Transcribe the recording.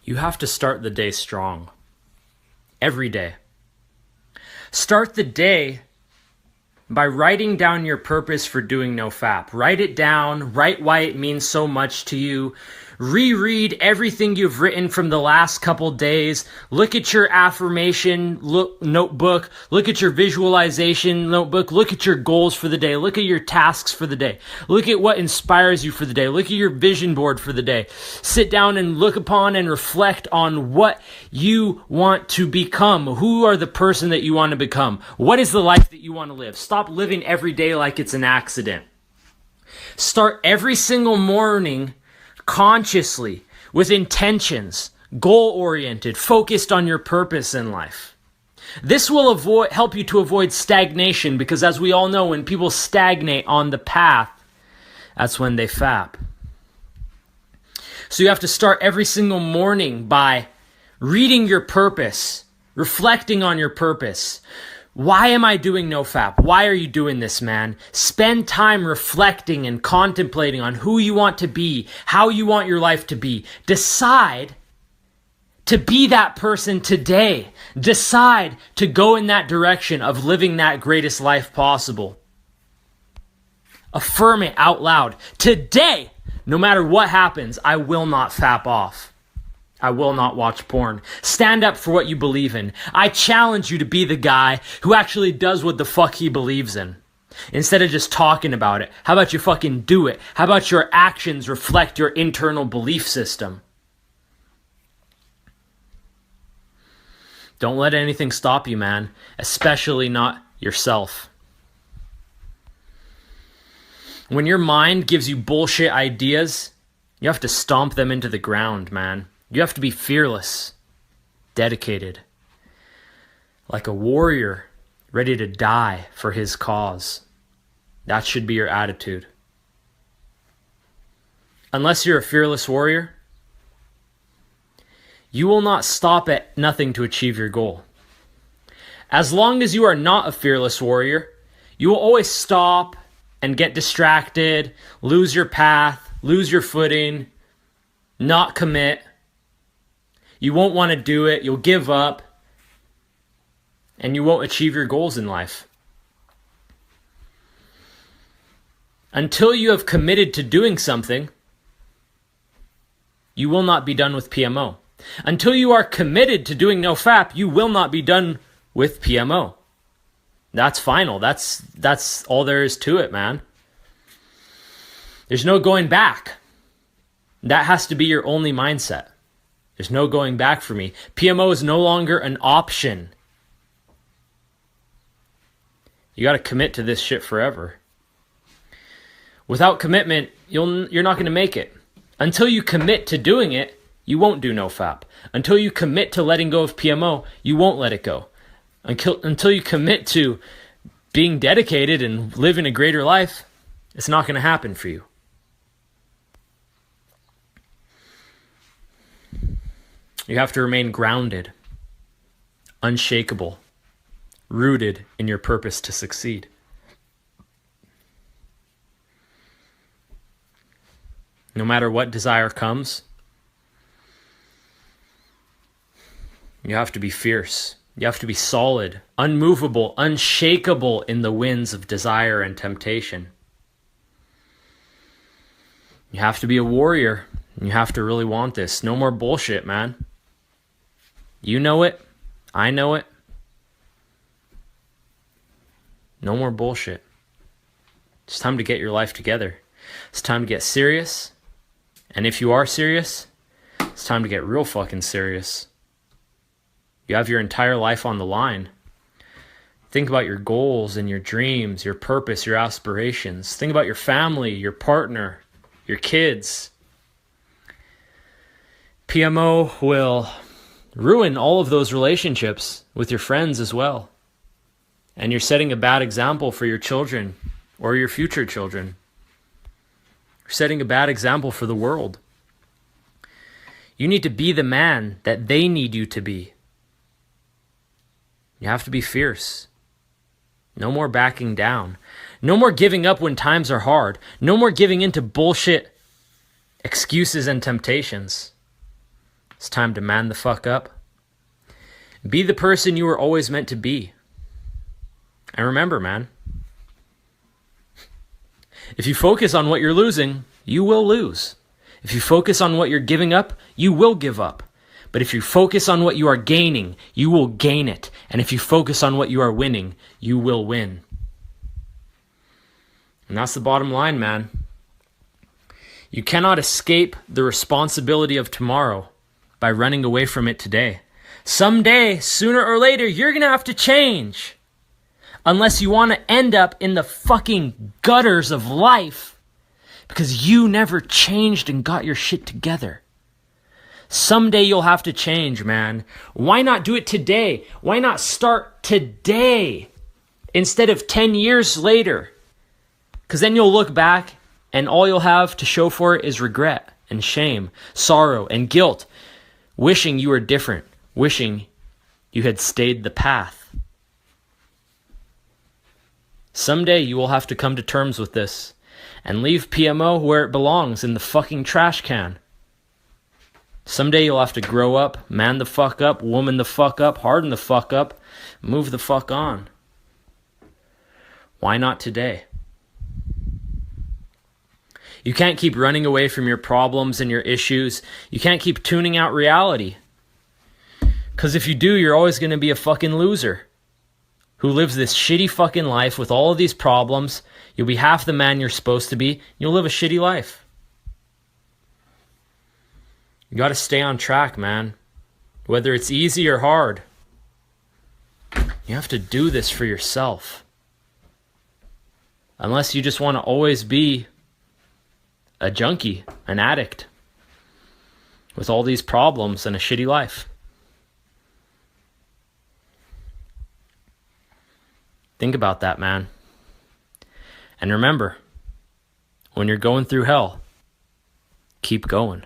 You have to start the day strong. Every day. Start the day by writing down your purpose for doing nofap. Write it down. Write why it means so much to you. Reread everything you've written from the last couple days. Look at your affirmation notebook. Look at your visualization notebook. Look at your goals for the day. Look at your tasks for the day. Look at what inspires you for the day. Look at your vision board for the day. Sit down and look upon and reflect on what you want to become. Who are the person that you want to become? What is the life that you want to live? Stop living every day like it's an accident. Start every single morning consciously, with intentions, goal-oriented, focused on your purpose in life. This will help you to avoid stagnation, because as we all know, when people stagnate on the path, that's when they fap. So you have to start every single morning by reading your purpose, reflecting on your purpose. Why am I doing nofap? Why are you doing this, man? Spend time reflecting and contemplating on who you want to be, how you want your life to be. Decide to be that person today. Decide to go in that direction of living that greatest life possible. Affirm it out loud. Today, no matter what happens, I will not fap off. I will not watch porn. Stand up for what you believe in. I challenge you to be the guy who actually does what the fuck he believes in. Instead of just talking about it, how about you fucking do it? How about your actions reflect your internal belief system? Don't let anything stop you, man. Especially not yourself. When your mind gives you bullshit ideas, you have to stomp them into the ground, man. You have to be fearless, dedicated, like a warrior ready to die for his cause. That should be your attitude. Unless you're a fearless warrior, you will not stop at nothing to achieve your goal. As long as you are not a fearless warrior, you will always stop and get distracted, lose your path, lose your footing, not commit. You won't want to do it, you'll give up, and you won't achieve your goals in life. Until you have committed to doing something, you will not be done with PMO. Until you are committed to doing nofap, you will not be done with PMO. That's final. That's all there is to it, man. There's no going back. That has to be your only mindset. There's no going back for me. PMO is no longer an option. You got to commit to this shit forever. Without commitment, you're not going to make it. Until you commit to doing it, you won't do nofap. Until you commit to letting go of PMO, you won't let it go. Until you commit to being dedicated and living a greater life, it's not going to happen for you. You have to remain grounded, unshakable, rooted in your purpose to succeed. No matter what desire comes, you have to be fierce. You have to be solid, unmovable, unshakable in the winds of desire and temptation. You have to be a warrior. And you have to really want this. No more bullshit, man. You know it. I know it. No more bullshit. It's time to get your life together. It's time to get serious. And if you are serious, it's time to get real fucking serious. You have your entire life on the line. Think about your goals and your dreams, your purpose, your aspirations. Think about your family, your partner, your kids. PMO will ruin all of those relationships with your friends as well. And you're setting a bad example for your children or your future children. You're setting a bad example for the world. You need to be the man that they need you to be. You have to be fierce. No more backing down. No more giving up when times are hard. No more giving in to bullshit excuses and temptations. It's time to man the fuck up. Be the person you were always meant to be. And remember, man, if you focus on what you're losing, you will lose. If you focus on what you're giving up, you will give up. But if you focus on what you are gaining, you will gain it. And if you focus on what you are winning, you will win. And that's the bottom line, man. You cannot escape the responsibility of tomorrow by running away from it today. Someday, sooner or later, you're going to have to change. Unless you want to end up in the fucking gutters of life because you never changed and got your shit together. Someday you'll have to change, man. Why not do it today? Why not start today instead of 10 years later? Because then you'll look back and all you'll have to show for it is regret and shame, sorrow and guilt, wishing you were different, wishing you had stayed the path. Someday you will have to come to terms with this and leave PMO where it belongs, in the fucking trash can. Someday you'll have to grow up, man the fuck up, woman the fuck up, harden the fuck up, move the fuck on. Why not today? You can't keep running away from your problems and your issues. You can't keep tuning out reality. Because if you do, you're always going to be a fucking loser who lives this shitty fucking life with all of these problems. You'll be half the man you're supposed to be. You'll live a shitty life. You got to stay on track, man. Whether it's easy or hard. You have to do this for yourself. Unless you just want to always be a junkie, an addict, with all these problems and a shitty life. Think about that, man. And remember, when you're going through hell, keep going.